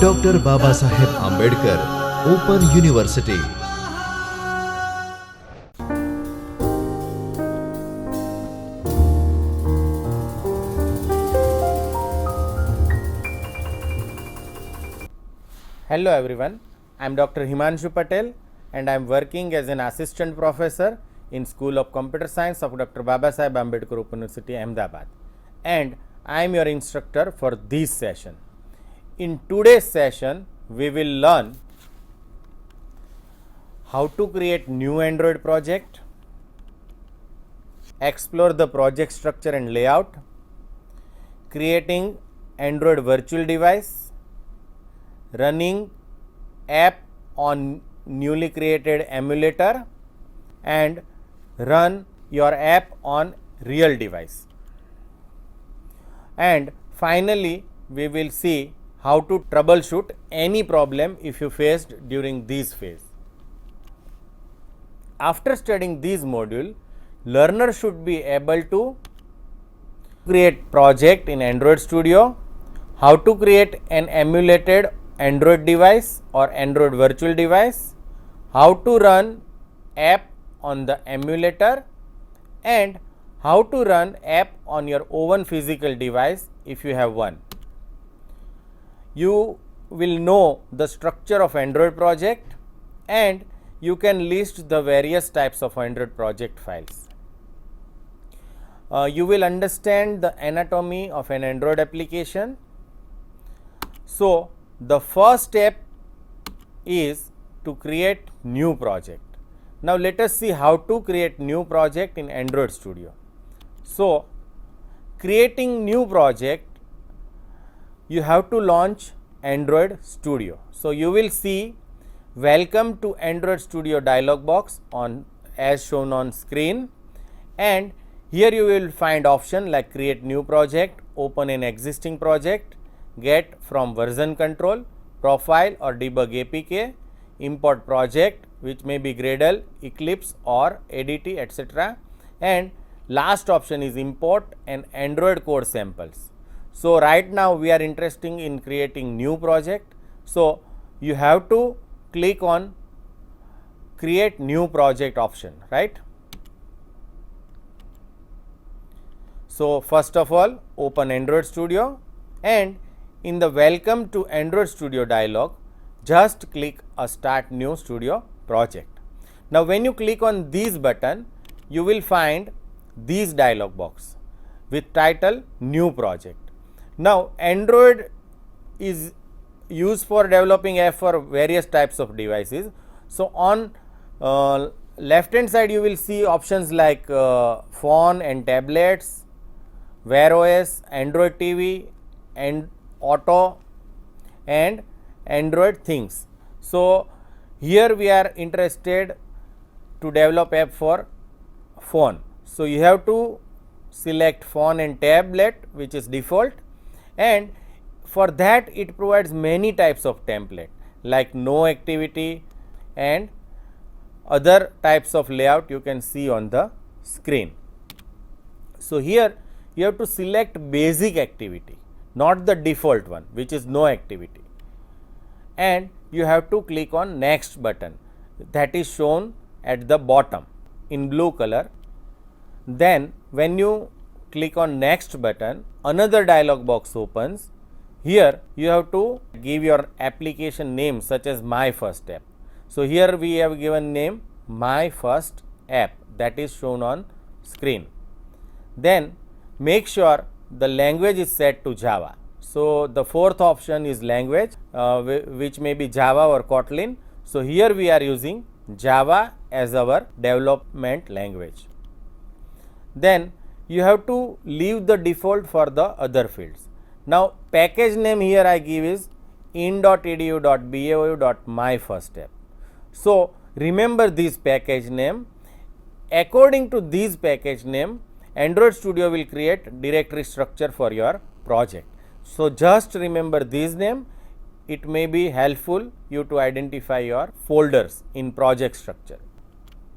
Doctor Baba Saheb Ambedkar open university. Hello everyone, I am Dr. Himanshu Patel and I am working as an assistant professor in School of Computer Science of Dr. Baba Saheb Ambedkar Open University, Ahmedabad, and I am your instructor for this session. In today's session, we will learn how to create new Android project, explore the project structure and layout, creating Android virtual device, running app on newly created emulator, and run your app on real device. And finally, we will see how to troubleshoot any problem if you faced during this phase. After studying this module, learner should be able to create project in Android Studio, how to create an emulated Android device or Android virtual device, how to run app on the emulator, and how to run app on your own physical device if you have one. You will know the structure of Android project and you can list the various types of Android project files. You will understand the anatomy of an Android application. So, the first step is to create new project. Now, let us see how to create new project in Android Studio. So, creating new project, you have to launch Android Studio. So, you will see welcome to Android Studio dialog box on as shown on screen, and here you will find option like create new project, open an existing project, get from version control, profile or debug APK, import project which may be Gradle, Eclipse or ADT, etc. And last option is import an Android code samples. So, right now we are interested in creating new project. So, you have to click on create new project option, right. So, first of all open Android Studio, and in the welcome to Android Studio dialog, just click a start new studio project. Now, when you click on this button, you will find this dialog box with title new project. Now, Android is used for developing app for various types of devices. So, on left hand side you will see options like phone and tablets, Wear OS, Android TV and Auto and Android things. So, here we are interested to develop app for phone. So, you have to select phone and tablet which is default, and for that it provides many types of template like no activity and other types of layout you can see on the screen. So, here you have to select basic activity, not the default one which is no activity, and you have to click on next button that is shown at the bottom in blue color. Then when you click on next button, another dialog box opens. Here you have to give your application name such as my first app. So, here we have given name my first app, that is shown on screen. Then make sure the language is set to Java. So, the fourth option is language which may be Java or Kotlin. So, here we are using Java as our development language. Then you have to leave the default for the other fields. Now, package name here I give is in.edu.bao.myfirstapp. So, remember this package name. According to this package name, Android Studio will create directory structure for your project. So, just remember this name, it may be helpful you to identify your folders in project structure.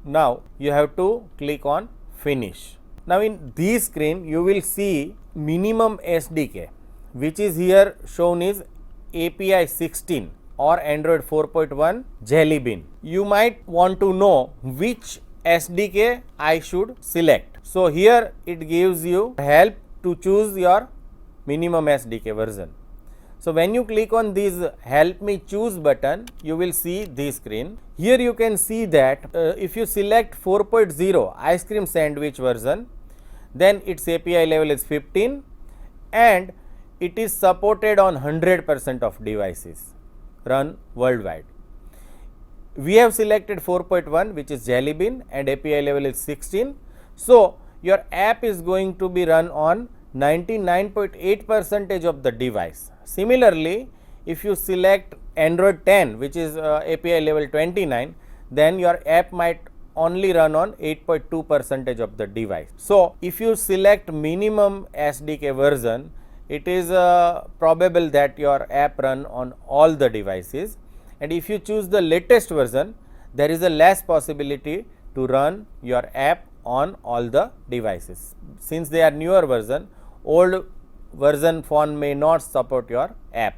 Now, you have to click on finish. Now, in this screen you will see minimum SDK which is here shown is API 16 or Android 4.1 Jelly Bean. You might want to know which SDK I should select. So here it gives you help to choose your minimum SDK version. So when you click on this help me choose button, you will see this screen. Here you can see that if you select 4.0 ice cream sandwich version, then its API level is 15 and it is supported on 100% of devices run worldwide. We have selected 4.1 which is Jelly Bean and API level is 16. So your app is going to be run on 99.8% of the device. Similarly, if you select Android 10 which is API level 29, then your app might only run on 8.2% of the device. So if you select minimum SDK version, it is probable that your app run on all the devices, and if you choose the latest version, there is a less possibility to run your app on all the devices. Since they are newer version, old version phone may not support your app.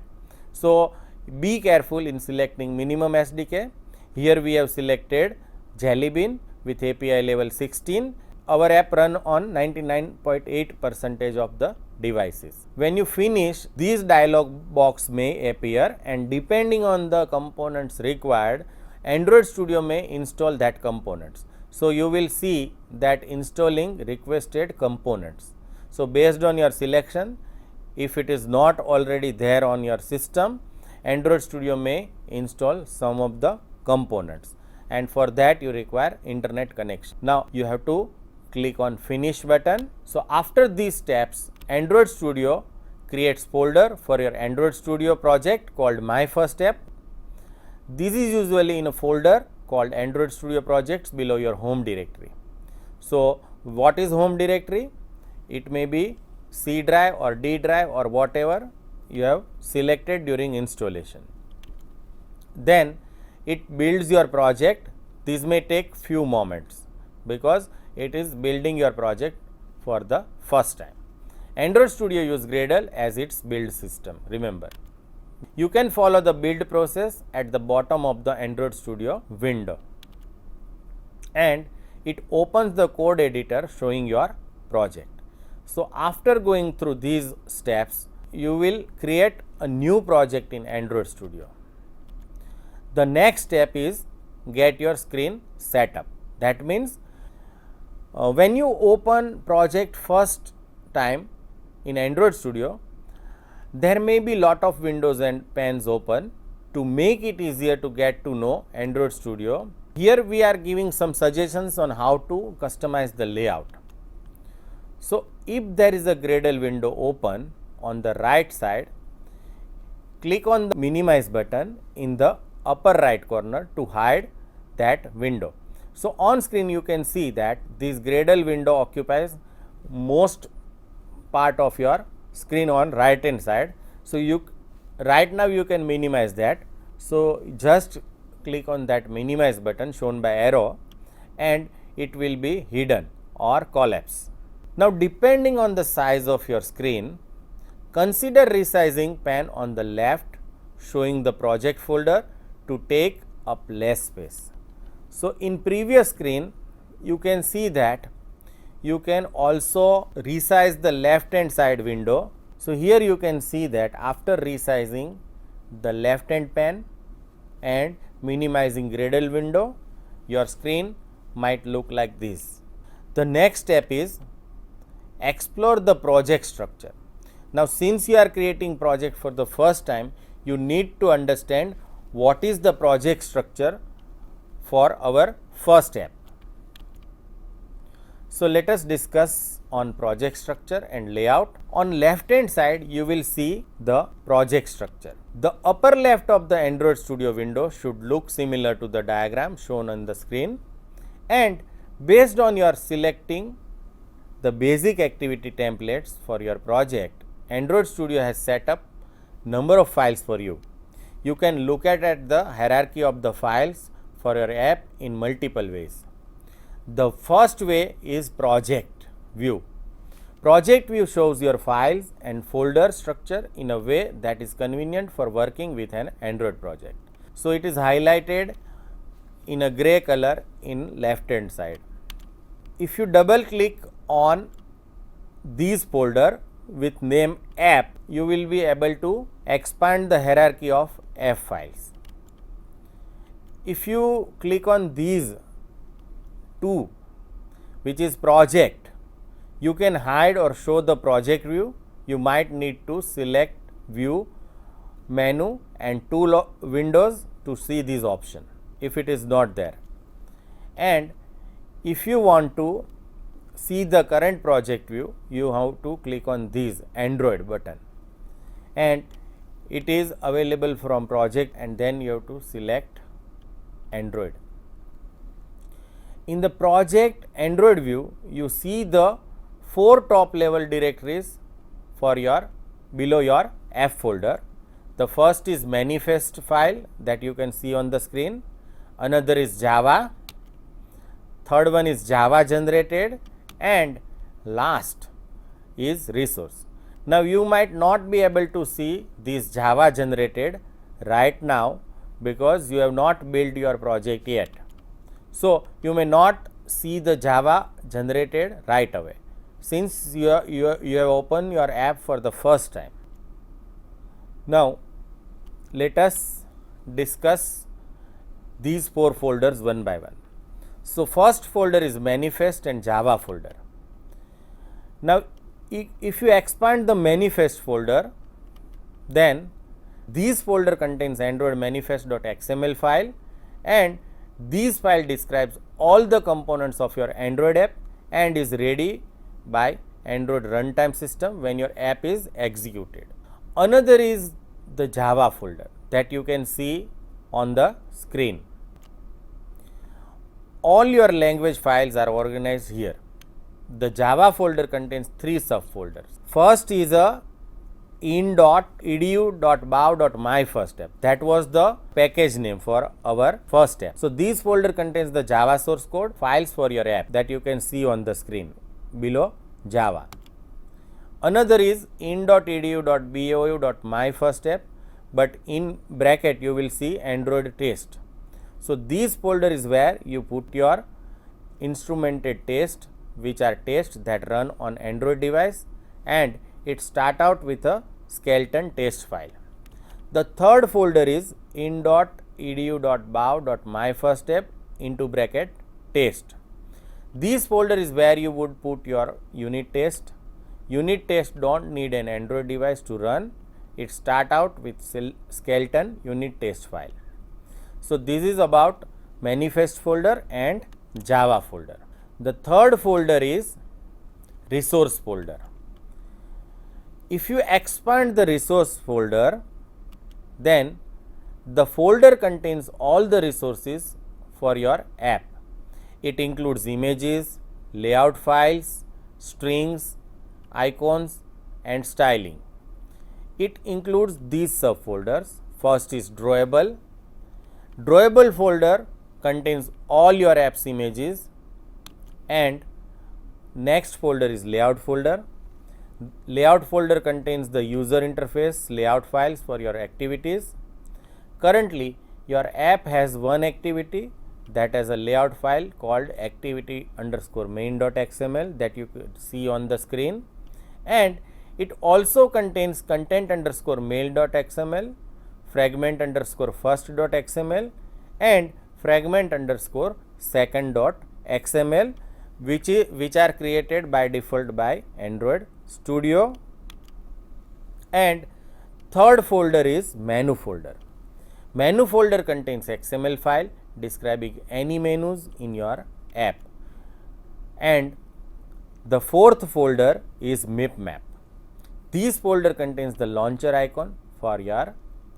So be careful in selecting minimum SDK. Here we have selected Jelly Bean with API level 16. Our app run on 99.8% of the devices. When you finish, this dialog box may appear, and depending on the components required, Android Studio may install that components. So you will see that installing requested components. So based on your selection, if it is not already there on your system, Android Studio may install some of the components, and for that you require internet connection. Now you have to click on finish button. So after these steps, Android Studio creates folder for your Android Studio project called My First App. This is usually in a folder called Android Studio projects below your home directory. So what is home directory? It may be C drive or D drive or whatever you have selected during installation. Then it builds your project. This may take few moments because it is building your project for the first time. Android Studio uses Gradle as its build system, remember. You can follow the build process at the bottom of the Android Studio window, and it opens the code editor showing your project. So after going through these steps, you will create a new project in Android Studio. The next step is get your screen set up. That means when you open project first time in Android Studio, there may be lot of windows and panes open. To make it easier to get to know Android Studio, here we are giving some suggestions on how to customize the layout. So if there is a Gradle window open on the right side, click on the minimize button in the upper right corner to hide that window. So on screen you can see that this Gradle window occupies most part of your screen on right hand side. So right now you can minimize that. So just click on that minimize button shown by arrow and it will be hidden or collapse. Now depending on the size of your screen, consider resizing pane on the left showing the project folder to take up less space. So in previous screen you can see that you can also resize the left hand side window. So here you can see that after resizing the left hand pane and minimizing Gradle window, your screen might look like this. The next step is explore the project structure. Now since you are creating project for the first time, you need to understand what is the project structure for our first app. So let us discuss on project structure and layout. On left hand side you will see the project structure. The upper left of the Android Studio window should look similar to the diagram shown on the screen, and based on your selecting the basic activity templates for your project, Android Studio has set up number of files for you. You can look at the hierarchy of the files for your app in multiple ways. The first way is project view. Project view shows your files and folder structure in a way that is convenient for working with an Android project. So, it is highlighted in a gray color in left hand side. If you double click on these folder with name app, you will be able to expand the hierarchy of app files. If you click on these two, which is project, you can hide or show the project view. You might need to select view, menu and two windows to see this option if it is not there. And if you want to see the current project view, you have to click on this Android button, and it is available from project, and then you have to select Android. In the project Android view, you see the 4 top level directories for your below your app folder. The first is manifest file that you can see on the screen, another is Java, third one is Java generated, and last is resource. Now, you might not be able to see this Java generated right now because you have not built your project yet. So, you may not see the Java generated right away since you have opened your app for the first time. Now, let us discuss these 4 folders one by one. So, first folder is manifest and Java folder. Now, if you expand the manifest folder, then this folder contains Android manifest.xml file, and this file describes all the components of your Android app and is ready by Android runtime system when your app is executed. Another is the Java folder that you can see on the screen. All your language files are organized here. The Java folder contains 3 subfolders. First is a in.edu.bow.myfirstapp. That was the package name for our first app. So, this folder contains the Java source code files for your app that you can see on the screen below Java. Another is in.edu.bou.myfirstapp, but in bracket you will see Android test. So, this folder is where you put your instrumented test, which are tests that run on Android device, and it start out with a skeleton test file. The third folder is in.edu.bow.myfirstapp into bracket test. This folder is where you would put your unit test. Unit test don't need an Android device to run. It start out with skeleton unit test file. So, this is about manifest folder and Java folder. The third folder is resource folder. If you expand the resource folder, then the folder contains all the resources for your app. It includes images, layout files, strings, icons and styling. It includes these subfolders. First is drawable. Drawable folder contains all your app's images, and next folder is layout folder. Layout folder contains the user interface layout files for your activities. Currently, your app has one activity that has a layout file called activity_main.xml that you could see on the screen, and it also contains content_mail.xml, fragment_first.xml and fragment_second.xml, which are created by default by Android Studio. And third folder is menu folder. Menu folder contains XML file describing any menus in your app, and the fourth folder is MIP map. This folder contains the launcher icon for your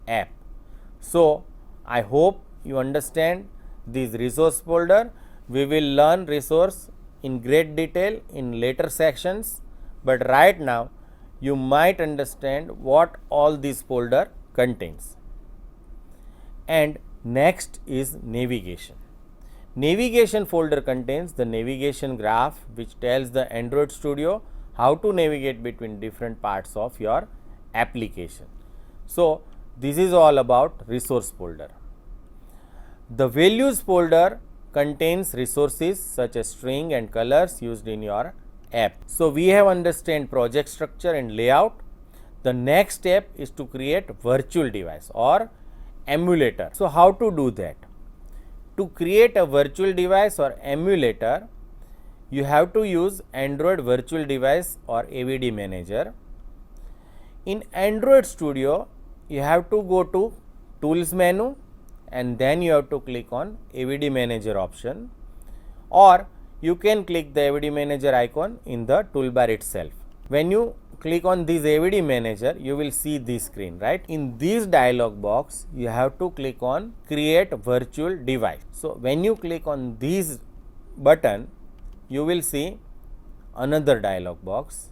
app. So, I hope you understand this resource folder. We will learn resource in great detail in later sections, but right now you might understand what all this folder contains. And next is navigation. Navigation folder contains the navigation graph which tells the Android Studio how to navigate between different parts of your application. So, this is all about resource folder. The values folder contains resources such as string and colors used in your app. So, we have understand project structure and layout. The next step is to create virtual device or emulator. So, how to do that? To create a virtual device or emulator, you have to use Android Virtual Device or AVD Manager. In Android Studio, you have to go to Tools menu and then you have to click on AVD Manager option, or you can click the AVD Manager icon in the toolbar itself. When you click on this AVD Manager, you will see this screen, right? In this dialog box, you have to click on Create Virtual Device. So, when you click on this button, you will see another dialog box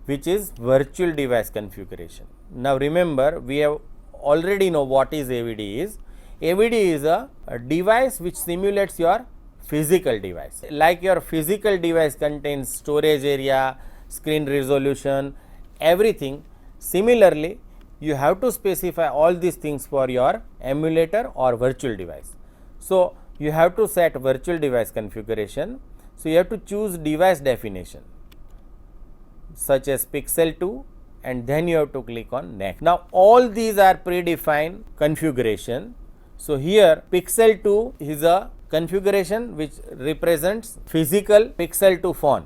which is Virtual Device Configuration. Now, remember, we have already know what is AVD is. AVD is a device which simulates your physical device. Like your physical device contains storage area, screen resolution, everything. Similarly, you have to specify all these things for your emulator or virtual device. So, you have to set virtual device configuration. So, you have to choose device definition such as Pixel 2 and then you have to click on next. Now, all these are predefined configuration. So, here Pixel 2 is a configuration which represents physical Pixel 2 phone.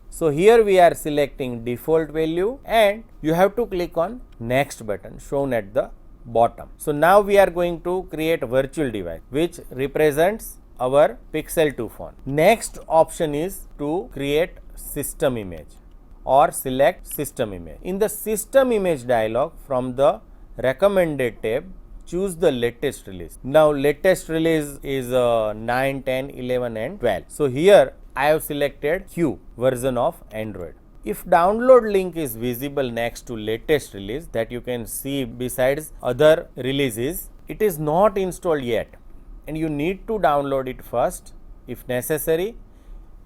So, here we are selecting default value and you have to click on next button shown at the bottom. So, now we are going to create virtual device which represents our Pixel 2 phone. Next option is to create system image or select system image. In the system image dialog, from the recommended tab, choose the latest release. Now, latest release is 9, 10, 11 and 12. So, here I have selected Q version of Android. If download link is visible next to latest release that you can see besides other releases, it is not installed yet and you need to download it first. If necessary,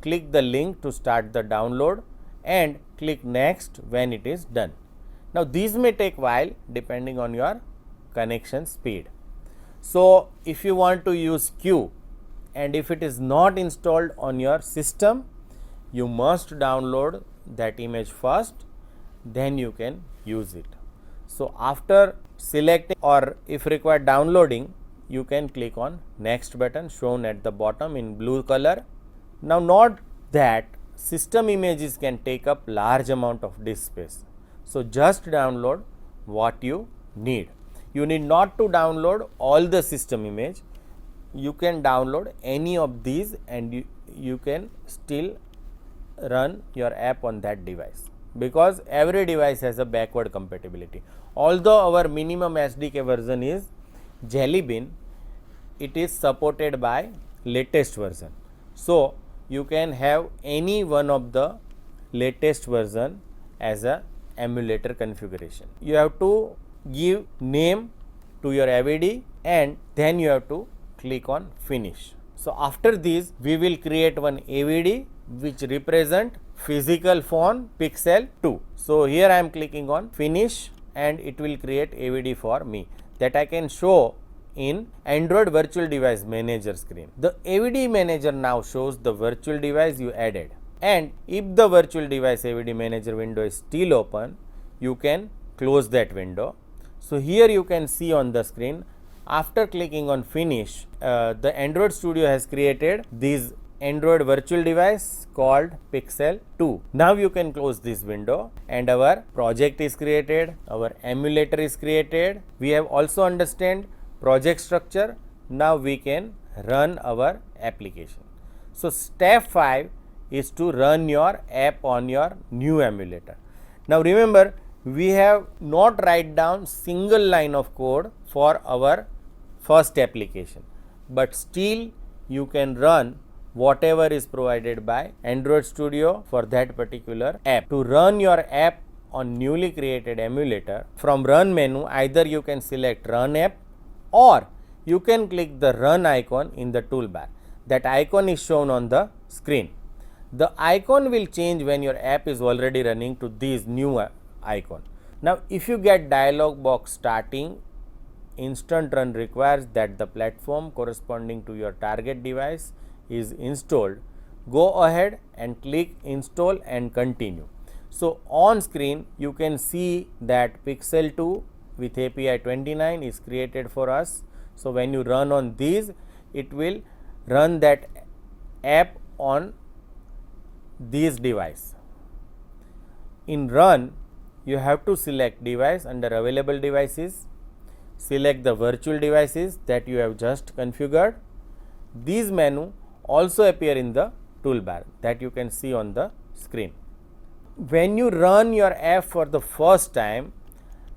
click the link to start the download and click next when it is done. Now, these may take while depending on your connection speed. So, if you want to use Q and if it is not installed on your system, you must download that image first, then you can use it. So, after selecting or if required downloading, you can click on next button shown at the bottom in blue color. Now, note that system images can take up large amount of disk space. So, just download what you need. You need not to download all the system image. You can download any of these and you can still run your app on that device, because every device has a backward compatibility. Although our minimum SDK version is Jelly Bean, it is supported by latest version. So, you can have any one of the latest version as a emulator configuration. You have to give name to your AVD and then you have to click on finish. So, after this we will create one AVD which represent physical phone Pixel 2. So, here I am clicking on finish and it will create AVD for me that I can show in Android Virtual Device Manager screen. The AVD Manager now shows the virtual device you added, and if the virtual device AVD Manager window is still open, you can close that window. So, here you can see on the screen, after clicking on finish, the Android Studio has created this Android virtual device called Pixel 2. Now, you can close this window and our project is created, our emulator is created. We have also understand project structure. Now, we can run our application. So, step 5 is to run your app on your new emulator. Now, remember, we have not write down single line of code for our first application, but still you can run whatever is provided by Android Studio for that particular app. To run your app on newly created emulator, from run menu either you can select run app or you can click the run icon in the toolbar. That icon is shown on the screen. The icon will change when your app is already running to this new icon. Now, if you get dialog box starting, instant run requires that the platform corresponding to your target device is installed. Go ahead and click install and continue. So, on screen you can see that Pixel 2 with API 29 is created for us. So, when you run on these, it will run that app on this device. In run, you have to select device under available devices, select the virtual devices that you have just configured. These menu also appear in the toolbar that you can see on the screen. When you run your app for the first time,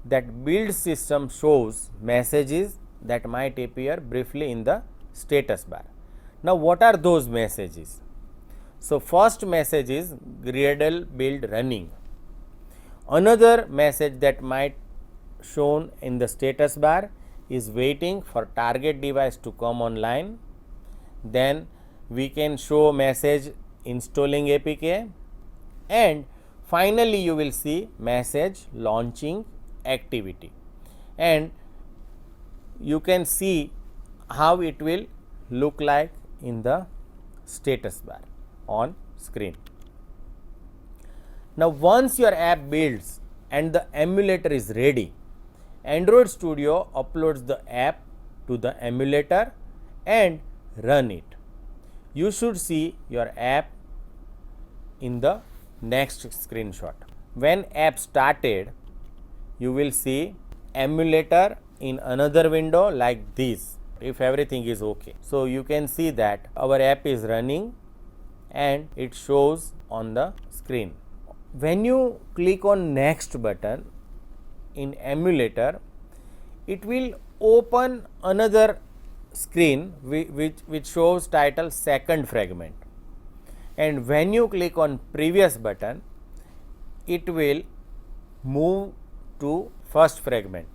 that build system shows messages that might appear briefly in the status bar. Now, what are those messages? So, first message is Gradle build running. Another message that might shown in the status bar is waiting for target device to come online. Then we can show message installing APK, and finally you will see message launching activity, and you can see how it will look like in the status bar on screen. Now, once your app builds and the emulator is ready, Android Studio uploads the app to the emulator and run it. You should see your app in the next screenshot. When app started, you will see emulator in another window like this, if everything is okay. So, you can see that our app is running and it shows on the screen. When you click on next button in emulator, it will open another screen which shows title second fragment, and when you click on previous button, it will move to first fragment.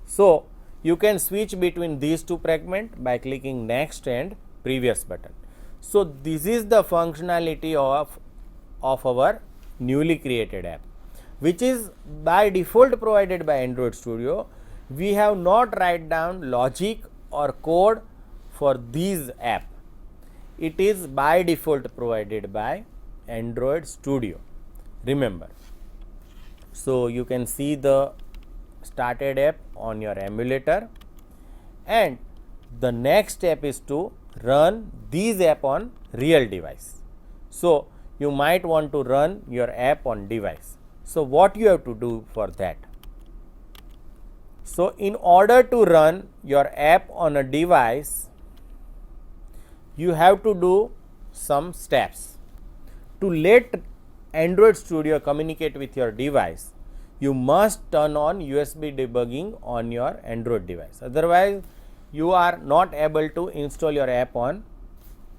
So, you can switch between these two fragments by clicking next and previous button. So, this is the functionality of our newly created app, which is by default provided by Android Studio. We have not write down logic or code for these app. It is by default provided by Android Studio. Remember. So, you can see the started app on your emulator, and the next step is to run these app on real device. So, you might want to run your app on device. So, what you have to do for that? So, in order to run your app on a device, you have to do some steps. To let Android Studio communicate with your device, you must turn on USB debugging on your Android device. Otherwise, you are not able to install your app on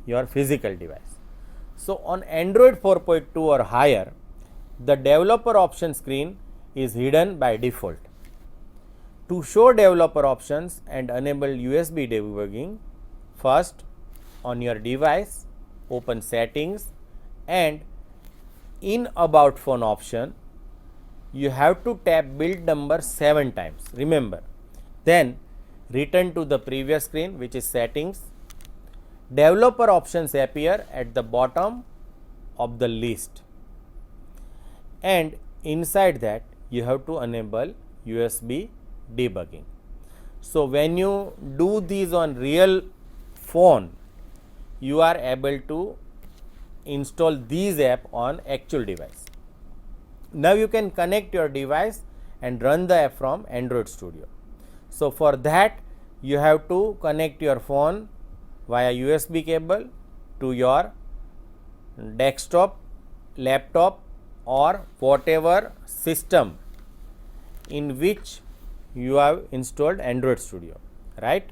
your physical device. So, on Android 4.2 or higher, the developer option screen is hidden by default. To show developer options and enable USB debugging, first on your device, open settings, and in about phone option, you have to tap build number 7 times. Remember, then return to the previous screen, which is settings. Developer options appear at the bottom of the list, and inside that you have to enable USB debugging. So, when you do these on real phone, you are able to install these app on actual device. Now, you can connect your device and run the app from Android Studio. So, for that you have to connect your phone via USB cable to your desktop, laptop, or whatever system in which you have installed Android Studio, right?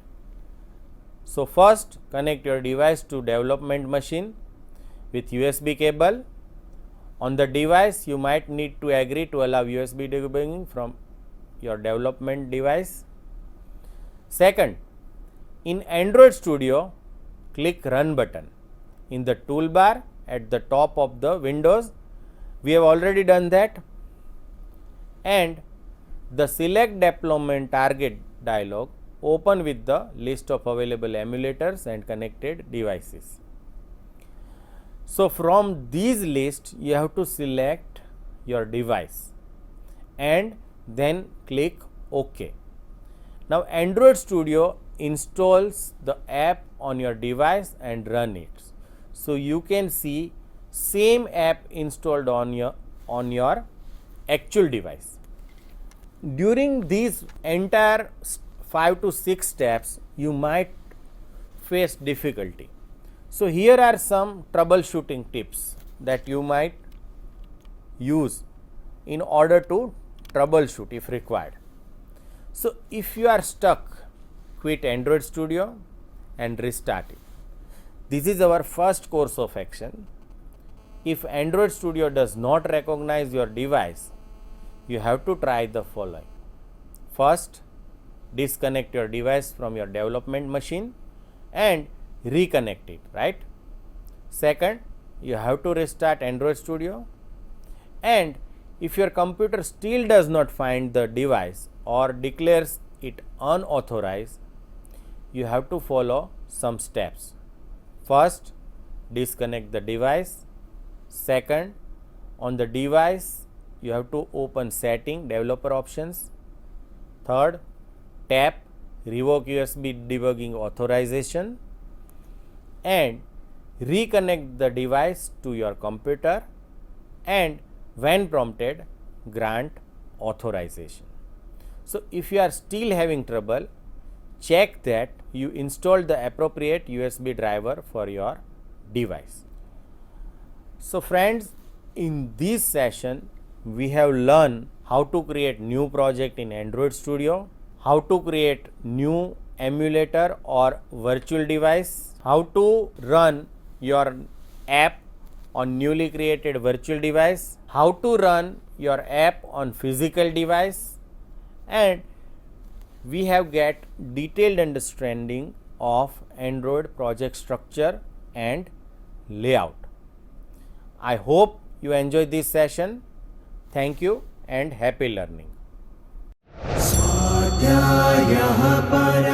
So, first connect your device to development machine with USB cable. On the device, you might need to agree to allow USB debugging from your development device. Second, in Android Studio, click Run button. In the toolbar, at the top of the windows. We have already done that, and the select deployment target dialog open with the list of available emulators and connected devices. So from these list you have to select your device and then click OK. Now Android Studio installs the app on your device and run it. So you can see same app installed on your actual device. During these entire 5 to 6 steps you might face difficulty. So here are some troubleshooting tips that you might use in order to troubleshoot if required. So if you are stuck, quit Android Studio and restart it. This is our first course of action. If Android Studio does not recognize your device, you have to try the following. First, disconnect your device from your development machine and reconnect it, right? Second, you have to restart Android Studio, and if your computer still does not find the device or declares it unauthorized, you have to follow some steps. First, disconnect the device. Second, on the device you have to open setting, developer options. Third, tap revoke USB debugging authorization and reconnect the device to your computer, and when prompted grant authorization. So if you are still having trouble, check that you installed the appropriate USB driver for your device. So friends, in this session we have learned how to create new project in Android Studio, how to create new emulator or virtual device, how to run your app on newly created virtual device, how to run your app on physical device, and we have get detailed understanding of Android project structure and layout. I hope you enjoy this session. Thank you and happy learning. स्वाध्यायः परः